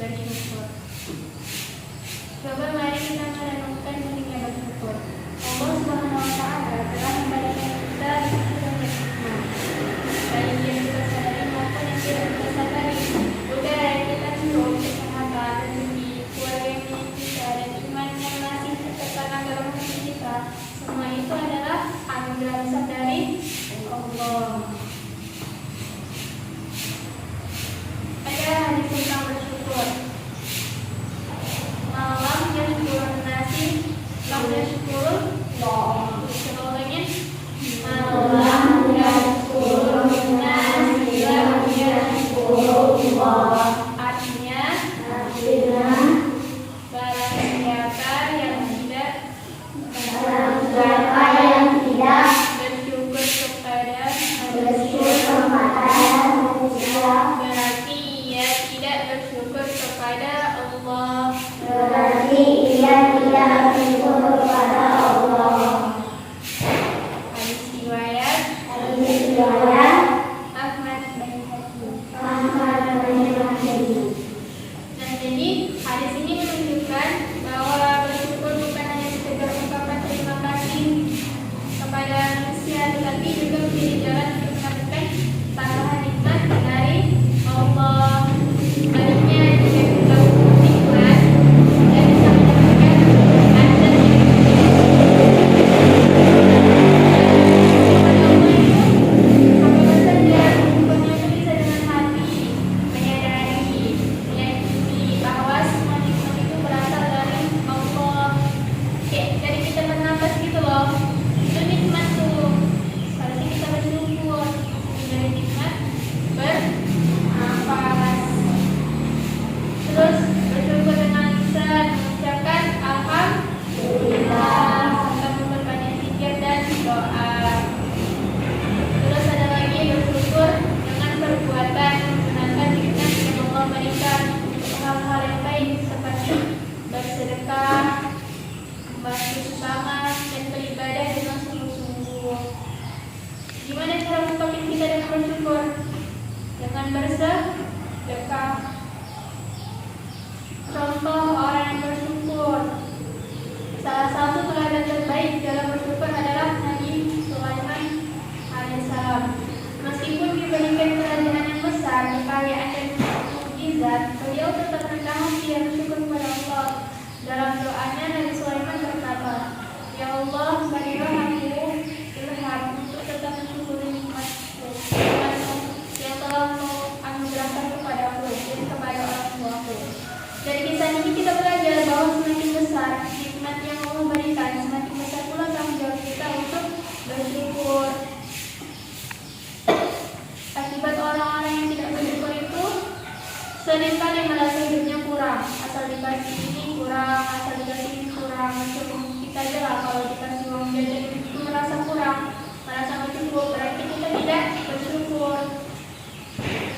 bersyukur. Coba mari kita merenungkan pentingnya bersyukur. Allah Subhanahu wa Ta'ala telah memberikan kita dan nikmat, baik yang kita sadari maupun yang tidak kita sadari. Udara yang kita hirup, kesehatan, rezeki, keluarga yang kita, dan iman yang masih tertanam dalam hati kita, semua itu adalah anugerah besar dari Allah. Ada hadis tentang bersyukur. Malam yang turun nasi, lam yashkur Allah. Semuanya malam yang turun nasi, lam yashkur Allah. Artinya barang siapa yang tidak bersyukur kepada berarti ia tidak bersyukur kepada Allah. Hadis riwayat Ahmad bin Hanbal. Nah, jadi hadis ini menunjukkan bahwa bersyukur bukan hanya sekedar ungkapan terima kasih kepada manusia, tetapi juga menjadi jalan untuk mendapatkan tambahan nikmat dari Allah. Baliknya jika kita nikmat dan bisa mendapatkan azab yang apa saja bersyukurnya itu bisa dengan hati, menyadari, meyakini bahwa semua nikmat itu berasal dari Allah. Dari kita bernapas gitu loh, itu nikmat tuh. Seharusnya kita bersyukur dari nikmat bernapas. Terus bersyukur dengan lisan, mengucapkan alhamdulillah, serta memperbanyak zikir dan doa. Terus ada lagi bersyukur dengan perbuatan, menggunakan nikmat yang Allah berikan untuk hal-hal yang baik seperti bersedekah, membantu sesama, dan beribadah dengan sungguh-sungguh. Gimana cara mengungkapkan kita dengan bersyukur? Dengan bersedekah. Contoh orang yang bersyukur. Salah satu teladan terbaik dalam bersyukur adalah Nabi Sulaiman alaihissalam. Meskipun diberikan kerajaan yang besar, kekayaan dan mukjizat, beliau tetap rendah hati dan bersyukur kepada Allah. Dalam doanya Nabi Sulaiman berkata, "Ya Allah, berilah aku ilham untuk tetap mensyukuri nikmat-Mu yang telah Mu anugerahkan kepada aku dan kepada orang tuaku." Dari kisah ini kita belajar bahwa semakin besar nikmat yang Allah berikan, semakin besar pula tanggung jawab kita untuk bersyukur. Akibat orang-orang yang tidak bersyukur itu seringkali merasa hidupnya kurang, asal dikasih ini kurang, asal dikasih ini kurang. Kita aja lah kalau dikasih uang jajan itu merasa kurang, merasa nggak cukup, berarti kita tidak bersyukur.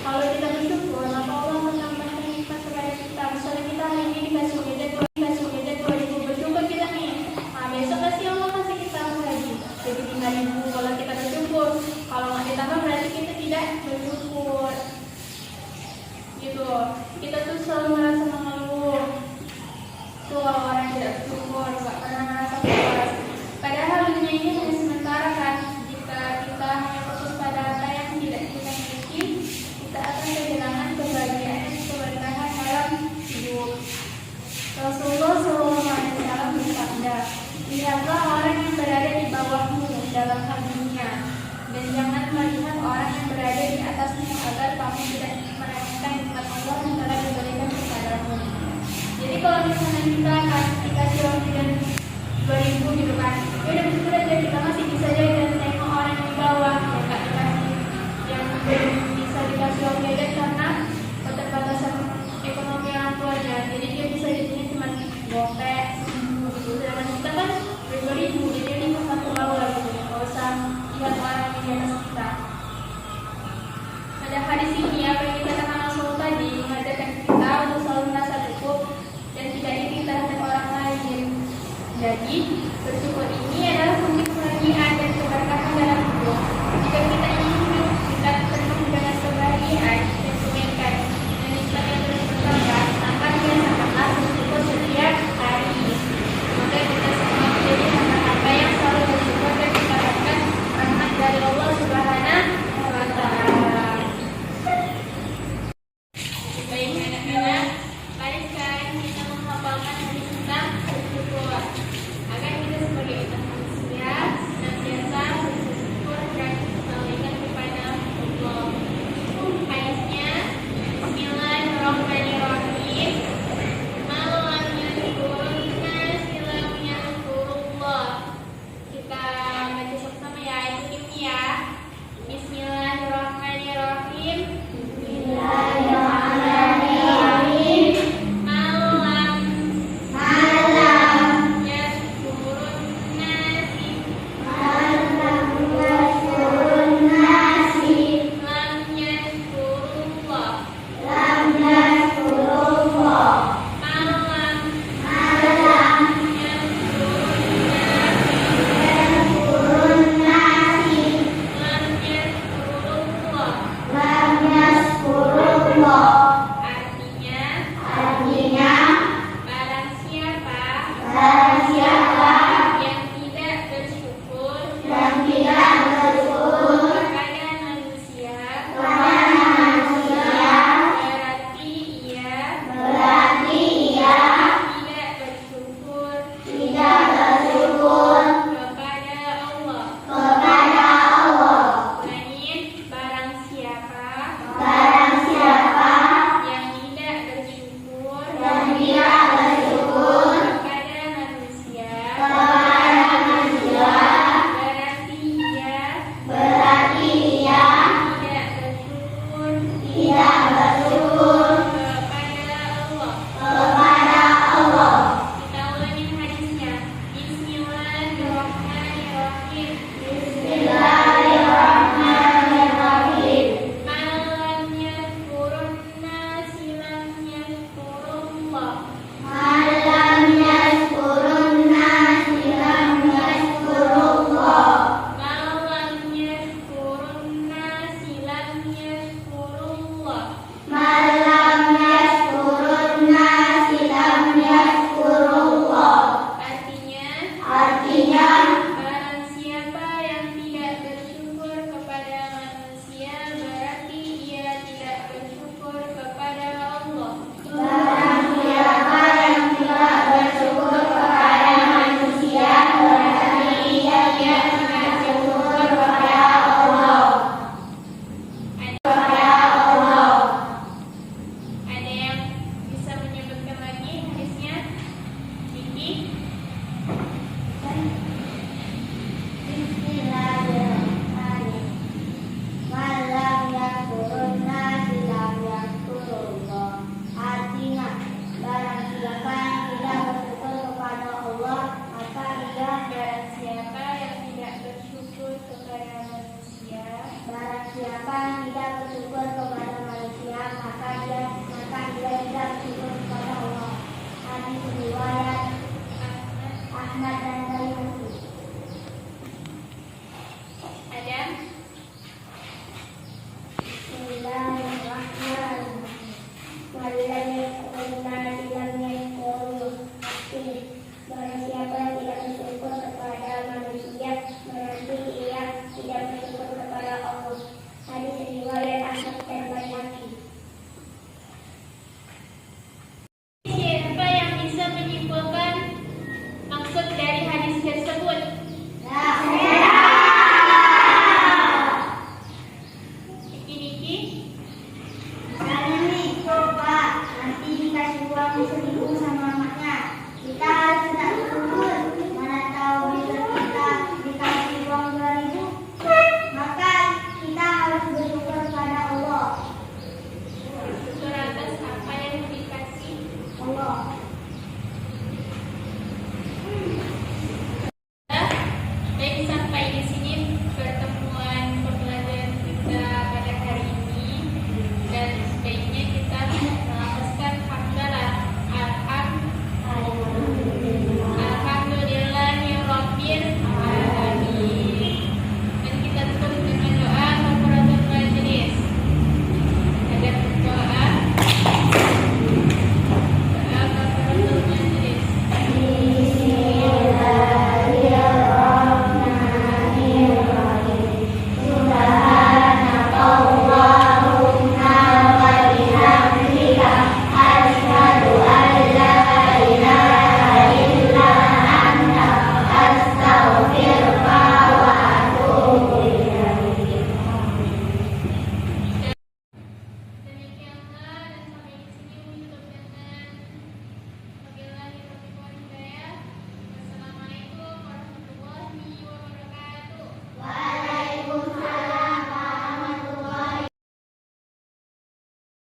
Kalau kita bersyukur, maka Allah menambahkan nikmat kepada kita. Misalnya kita hari ini dikasih gadget 2.000, bersyukur kita nih. Nah, besok kasih Allah kasih kita lagi jadi 5.000. Kalau kita bersyukur, kalau nggak ditambah berarti kita tidak bersyukur. Gitu. Kita tuh selalu merasa mengeluh. Tuh orang yang tidak bersyukur, nggak pernah merasa puas. Padahal dunia ini hanya sementara kan. Jika kita hanya fokus pada apa yang tidak kita miliki, kita akan kehilangan kebahagiaan dan keberkahan dalam hidup. Rasulullah SAW bersabda, "Lihatlah orang yang berada di bawahmu dalam hal dunia, dan jangan melihat orang yang berada di atasmu agar kamu tidak meremehkan nikmat Allah yang telah diberikan kepadamu." Jadi kalau misalnya kita dikasih uang jajan 2.000 gitu kan, ya udah bersyukur aja, kita masih bisa jajan. Tengok orang yang di bawah yang nggak dikasih, yang bisa dikasih uang jajan karena keterbatasan ekonomi orang tuanya, jadi dia bisa jajannya cuma gopek, gitu. Sedangkan kita kan 2.000, jadi dia bisa ke bawah gitu, nggak usah lihat orang yang di atas kita. Pada hadis ini apa yang dikatakan Rasul tadi mengajarkan kita untuk selalu merasa cukup dan tidak iri terhadap orang lain. Jadi bersyukur ini adalah kunci kebahagiaan dan uang seribu sama mamanya. Kita harus tetap bersyukur. Mana tahu bila kita dikasih uang 2000, maka kita harus bersyukur kepada Allah. Bersyukur atas apa yang dikasih Allah.